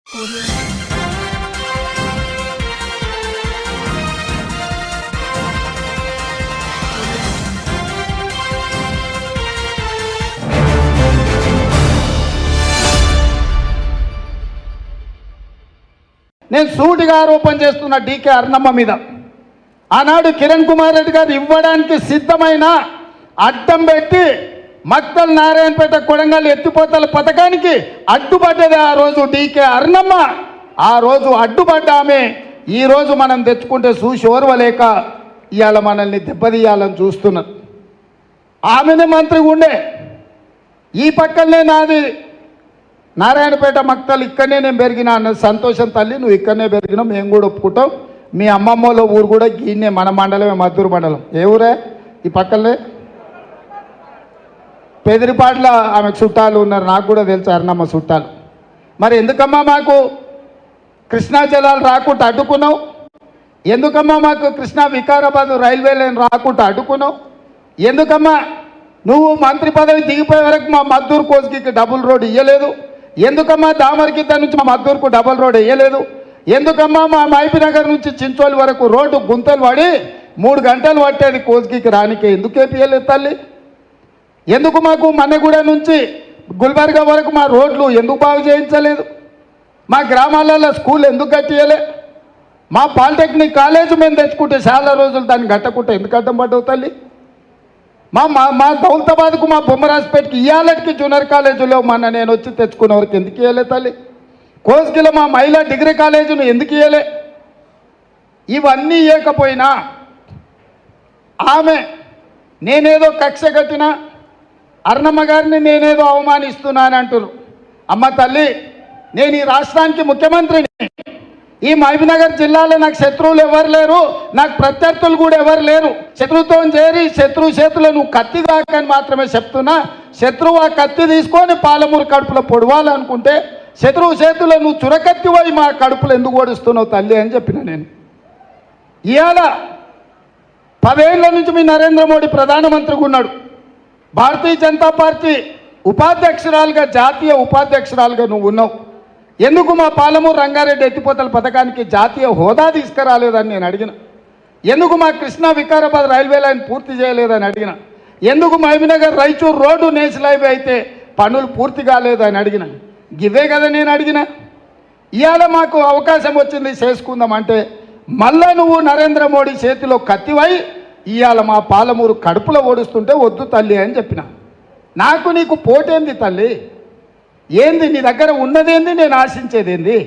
నేను సూటిగా ఆరోపణ చేస్తున్న డీకే అరుణమ్మ మీద ఆనాడు కిరణ్ కుమార్ రెడ్డి గారు ఇవ్వడానికి సిద్ధమైన అడ్డం పెట్టి మక్తల్ నారాయణపేట కొడంగల్ ఎత్తిపోతల పథకానికి అడ్డుపడ్డది ఆ రోజు డీకే అరుణమ్మ. ఆ రోజు అడ్డుపడ్డ ఆమె ఈరోజు మనం తెచ్చుకుంటే చూసి ఓర్వలేక ఇవాళ మనల్ని దెబ్బతీయాలని చూస్తున్నారు. ఆమెనే మంత్రిగా ఉండే, ఈ పక్కనే నాది నారాయణపేట మక్తలు, ఇక్కడనే నేను పెరిగినా అన్నది సంతోషం. తల్లి నువ్వు ఇక్కడనే పెరిగినావు, మేము కూడా ఒప్పుకుంటాం. మీ అమ్మమ్మలో ఊరు కూడా గీనే, మన మండలమే మద్దూరు మండలం. ఏ ఊరే? ఈ పక్కనే పెదిరిపాట్ల ఆమెకు చుట్టాలు ఉన్నారు, నాకు కూడా తెలుసు అరుణమ్మ చుట్టాలు. మరి ఎందుకమ్మా మాకు కృష్ణా జలాలు రాకుండా అడ్డుకున్నావు? ఎందుకమ్మా మాకు కృష్ణా వికారాబాద్ రైల్వే లైన్ రాకుండా అడ్డుకున్నావు? ఎందుకమ్మా నువ్వు మంత్రి పదవి దిగిపోయే వరకు మా మద్దూరు కోస్గికి డబుల్ రోడ్ ఇవ్వలేదు? ఎందుకమ్మా దామరగిద్ద నుంచి మా మద్దూరుకు డబుల్ రోడ్ వేయలేదు? ఎందుకమ్మా మా మైపినగర్ నుంచి చించోలి వరకు రోడ్డు గుంతలు పడి 3 గంటలు పట్టేది కోస్గికి రానికే ఎందుకు వేపియలేదు తల్లి? ఎందుకు మాకు మన్నెగూడ నుంచి గుల్బర్గా వరకు మా రోడ్లు ఎందుకు బాగు చేయించలేదు? మా గ్రామాలలో స్కూల్ ఎందుకు కట్టియలే? మా పాలిటెక్నిక్ కాలేజ్ మేము తెచ్చుకుంటే చాలా రోజులు దాన్ని కట్టకుంటే ఎందుకు అడ్డం పడ్డవు తల్లి? మా దౌలతాబాద్కు మా బొమ్మరాజపేటకి ఇవాళకి జూనియర్ కాలేజీలో మొన్న నేను వచ్చి తెచ్చుకునే వరకు ఎందుకు ఇవ్వలే తల్లి? కోస్గిలో మా మహిళా డిగ్రీ కాలేజీను ఎందుకు ఇవ్వలే? ఇవన్నీ ఇవ్వకపోయినా ఆమె నేనేదో కక్ష కట్టినా అరుణమ్మ గారిని నేనేదో అవమానిస్తున్నాను అంటున్నారు. అమ్మ తల్లి, నేను ఈ రాష్ట్రానికి ముఖ్యమంత్రిని. ఈ మహబూబ్నగర్ జిల్లాలో నాకు శత్రువులు ఎవరు లేరు, నాకు ప్రత్యర్థులు కూడా ఎవరు లేరు. శత్రుత్వం చేరి శత్రువు చేతులు నువ్వు కత్తి దాకని మాత్రమే చెప్తున్నా. శత్రువు ఆ కత్తి తీసుకొని పాలమూరు కడుపులో పొడవాలనుకుంటే శత్రువు చేతుల్లో నువ్వు చురకత్తి పోయి మా కడుపులో ఎందుకు ఓడిస్తున్నావు తల్లి అని చెప్పిన నేను. ఇవాళ 10 ఏళ్ల నుంచి మీ నరేంద్ర మోడీ ప్రధానమంత్రిగా ఉన్నాడు. భారతీయ జనతా పార్టీ ఉపాధ్యక్షురాలుగా, జాతీయ ఉపాధ్యక్షురాలుగా నువ్వు ఉన్నావు. ఎందుకు మా పాలమూరు రంగారెడ్డి ఎత్తిపోతల పథకానికి జాతీయ హోదా తీసుకురాలేదని నేను అడిగిన. ఎందుకు మా కృష్ణా వికారాబాద్ రైల్వే లైన్ పూర్తి చేయలేదని అడిగిన. ఎందుకు Mahabubnagar Raichur road national highway అయితే పనులు పూర్తి కాలేదని అడిగిన. ఇవే కదా నేను అడిగిన. ఇవాళ మాకు అవకాశం వచ్చింది చేసుకుందాం అంటే మళ్ళా నువ్వు నరేంద్ర మోడీ చేతిలో కత్తివై ఇవాళ మా పాలమూరు కడుపులో ఓడుస్తుంటే వద్దు తల్లి అని చెప్పిన. నాకు నీకు పోటేంది తల్లి? ఏంది నీ దగ్గర ఉన్నదేంది, నేను ఆశించేదేంది?